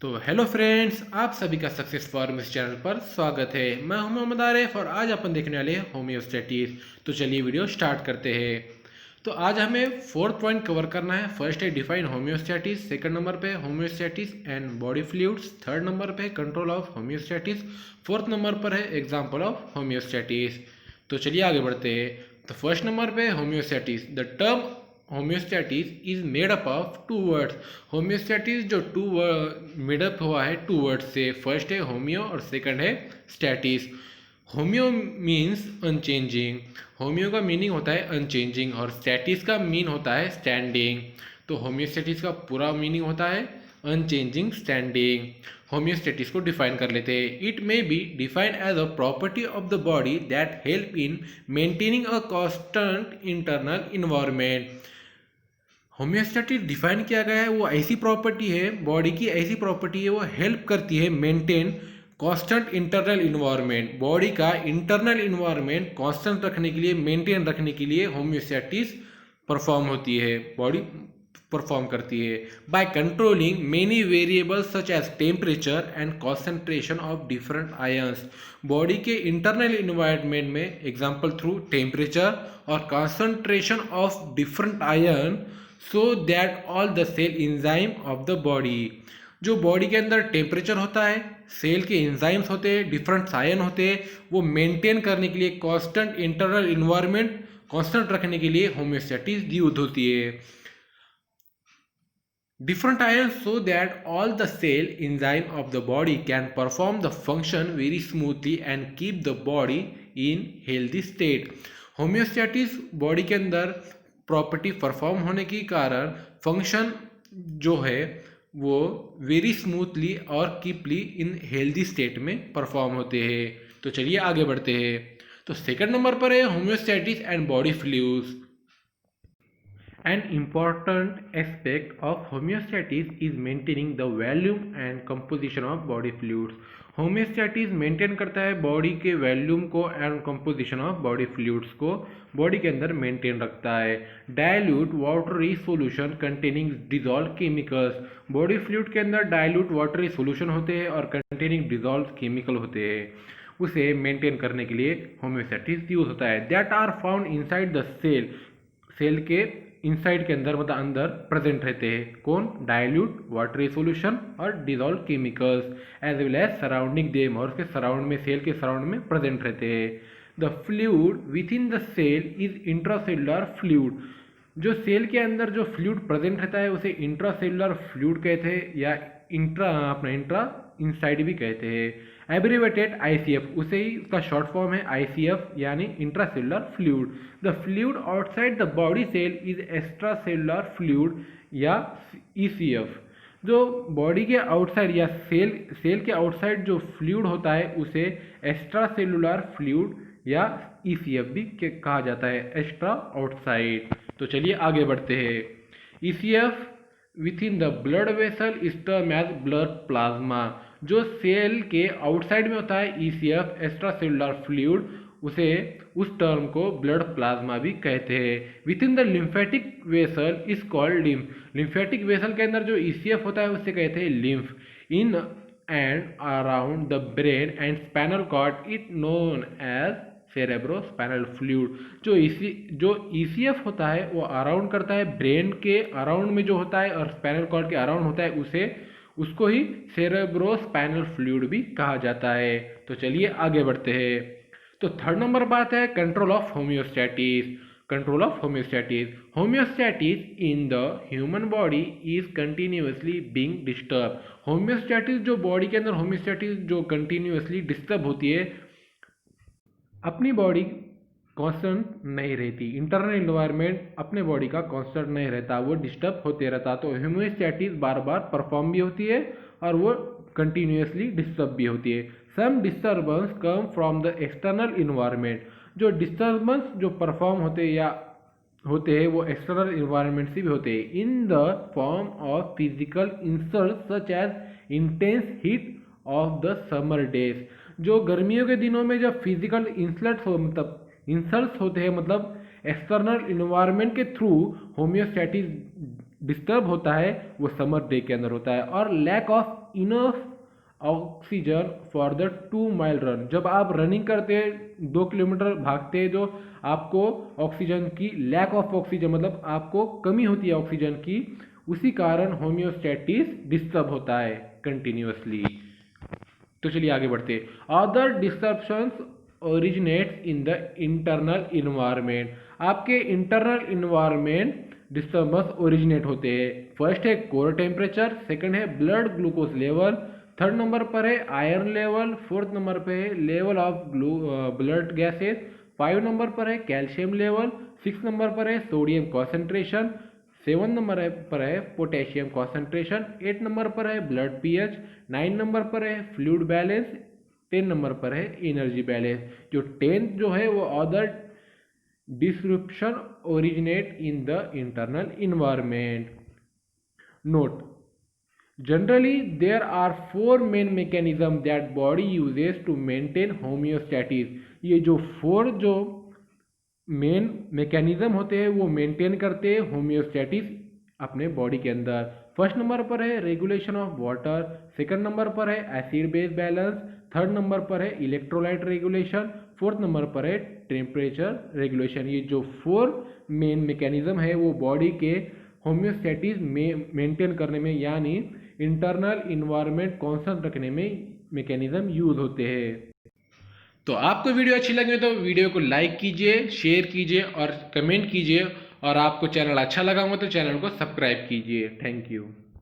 तो hello friends, आप सभी का सक्सेस फॉर्म इस चैनल पर स्वागत है। मैं हूं मोहम्मद आरिफ और आज अपन देखने वाले हैं होम्योस्टैटिस। तो चलिए वीडियो स्टार्ट करते हैं। तो आज हमें फोर्थ पॉइंट कवर करना है। फर्स्ट है डिफाइन होम्योस्टैटिस, सेकंड नंबर पे homeostasis and body fluids, third number पे control of homeostasis, fourth number पर है एग्जाम्पल ऑफ होम्योस्टैटिस। तो चलिए आगे बढ़ते हैं। तो फर्स्ट नंबर पे homeostasis. The term homeostasis is made up of two words. Homeostasis जो मेडअप हुआ है टू वर्ड्स से। फर्स्ट है होम्यो और सेकंड है stasis. Homeo means unchanging. Homeo का मीनिंग होता है अनचेंजिंग और स्टैटिस का मीन होता है स्टैंडिंग। तो होम्योस्टैटिस का पूरा मीनिंग होता है अनचेंजिंग स्टैंडिंग। होम्योस्टैटिस को डिफाइन कर लेते हैं। It may be defined as a property of the body that help in maintaining a constant internal environment. Homeostasis define किया गया है, वो ऐसी प्रॉपर्टी है, बॉडी की ऐसी प्रॉपर्टी है, वो हेल्प करती है maintain constant internal environment. Body का इंटरनल इन्वायरमेंट कांस्टेंट रखने के लिए, मेंटेन रखने के लिए होम्योस्टैटिस परफॉर्म होती है, बॉडी परफॉर्म करती है। By controlling many variables such as temperature and concentration of different ions. Body के इंटरनल इन्वायरमेंट में एग्जाम्पल थ्रू टेम्परेचर और concentration of different ion so that all the cell enzyme of the body. जो body के अंदर temperature होता है, cell के enzymes होते हैं, डिफरेंट आयन होते हैं, वो मेंटेन करने के लिए कांस्टेंट इंटरनल इन्वायरमेंट कांस्टेंट रखने के लिए होम्योस्टैटिस यूज होती है। Different ions so that all the cell enzyme of the body can perform the function very smoothly and keep the body in healthy state. Homeostasis body के अंदर property perform होने के कारण फंक्शन जो है वो वेरी स्मूथली और कीपली इन healthy state में परफॉर्म होते हैं। तो चलिए आगे बढ़ते हैं। तो सेकंड नंबर पर है homeostasis and body fluids. An important aspect of homeostasis is maintaining the volume and composition of body fluids. Homeostasis maintain करता है बॉडी के वॉल्यूम को and composition of body fluids को बॉडी के अंदर मेंटेन रखता है। Dilute watery solution containing dissolve chemicals. Body fluid के अंदर डाइल्यूट वाटरी सॉल्यूशन होते हैं और कंटेनिंग डिजॉल्व केमिकल होते हैं, उसे मेंटेन करने के लिए होम्योस्टैटिस यूज होता है। That are found inside the cell. Cell के इनसाइड के अंदर मतलब अंदर प्रेजेंट रहते हैं। कौन? डाइल्यूट वाटरी सॉल्यूशन और dissolve chemicals as well as surrounding them, और उसके सराउंड में, सेल के सराउंड में प्रेजेंट रहते हैं। The fluid within the cell is intracellular fluid. जो सेल के अंदर जो फ्लूइड प्रेजेंट रहता है उसे इंट्रासेलुलर फ्लूइड कहते हैं या इंट्रा इनसाइड भी कहते हैं। एब्रीवेटेड आईसीएफ, उसे ही उसका शॉर्ट फॉर्म है आईसीएफ यानी intracellular fluid. The fluid outside the body cell is extracellular fluid या ईसीएफ। जो बॉडी के आउटसाइड या सेल के आउटसाइड जो फ्लूइड होता है उसे एक्स्ट्रासेलुलर फ्लूइड या ईसीएफ भी कहा जाता है, एक्स्ट्रा आउटसाइड। तो चलिए आगे बढ़ते हैं। ECF within the blood vessel is term as blood plasma. जो सेल के आउटसाइड में होता है ईसीएफ एक्स्ट्रा सेलुलर फ्लूइड, उसे उस टर्म को ब्लड प्लाज्मा भी कहते हैं। Within the lymphatic vessel is called lymph. Lymphatic vessel के अंदर जो ईसीएफ होता है उसे कहते हैं lymph. In and around the brain and spinal cord it known as cerebrospinal fluid. जो ईसीएफ होता है वो अराउंड करता है ब्रेन के अराउंड में जो होता है और स्पाइनल कॉर्ड के अराउंड होता है, उसको ही सेरेब्रोस्पाइनल फ्लूइड भी कहा जाता है। तो चलिए आगे बढ़ते हैं। तो थर्ड नंबर बात है control of homeostasis. Control of homeostasis. Homeostasis in the human body is continuously being disturb. Homeostasis जो बॉडी के अंदर होम्योस्टैटिस जो कंटिन्यूसली डिस्टर्ब होती है, अपनी बॉडी कांस्टेंट नहीं रहती, इंटरनल इन्वायरमेंट अपने बॉडी का कांस्टेंट नहीं रहता, वो डिस्टर्ब होते रहता। तो होम्योस्टैटिस बार बार परफॉर्म भी होती है और वो कंटिन्यूसली डिस्टर्ब भी होती है। Some disturbance come from the external environment. जो डिस्टर्बेंस जो परफॉर्म होते हैं वो एक्सटर्नल इन्वायरमेंट से भी होते हैं। In the form of physical insult such as intense heat of the summer days. जो गर्मियों के दिनों में जब फिजिकल इंसल्ट्स होते हैं मतलब एक्सटर्नल इन्वायरमेंट के थ्रू होम्योस्टैटिस डिस्टर्ब होता है वो समर डे के अंदर होता है। और lack of enough oxygen for the 2 mile run, जब आप रनिंग करते हैं 2 किलोमीटर भागते हैं, जो आपको ऑक्सीजन की लैक ऑफ ऑक्सीजन मतलब आपको कमी होती है ऑक्सीजन की, उसी कारण होम्योस्टैटिस डिस्टर्ब होता है कंटिन्यूअसली। तो चलिए आगे बढ़ते। Other disturbance originates in the internal environment, आपके इंटरनल इन्वायरमेंट डिस्टर्बेंस ओरिजिनेट होते हैं। फर्स्ट है कोर टेम्परेचर, सेकंड है blood glucose level, third number पर है आयरन लेवल, फोर्थ नंबर पे है level of blood gases, 5 number पर है कैल्शियम लेवल, 6 नंबर पर है सोडियम कॉन्सेंट्रेशन, 7 नंबर पर है पोटेशियम कॉन्सेंट्रेशन, 8 नंबर पर है ब्लड पीएच, 9 नंबर पर है फ्लूइड बैलेंस, 10 नंबर पर है एनर्जी बैलेंस। जो 10th जो है वो other distribution originate in the internal environment. Note, generally there are 4 main mechanism that body uses to maintain homeostasis। ये जो 4 जो मेन मैकेनिज्म होते हैं वो मेंटेन करते हैं होम्योस्टैटिस अपने बॉडी के अंदर। फर्स्ट नंबर पर है regulation of water, second number पर है acid base balance, third number पर है इलेक्ट्रोलाइट रेगुलेशन, फोर्थ नंबर पर है टेम्परेचर रेगुलेशन। ये जो 4 मेन मैकेनिज्म है वो बॉडी के होम्योस्टैटिस में मेंटेन करने में यानी इंटरनल इन्वायरमेंट कांस्टेंट रखने में मैकेनिज्म यूज होते हैं। तो आपको वीडियो अच्छी लगी तो वीडियो को लाइक कीजिए, शेयर कीजिए और कमेंट कीजिए, और आपको चैनल अच्छा लगा हो तो चैनल को सब्सक्राइब कीजिए। Thank you.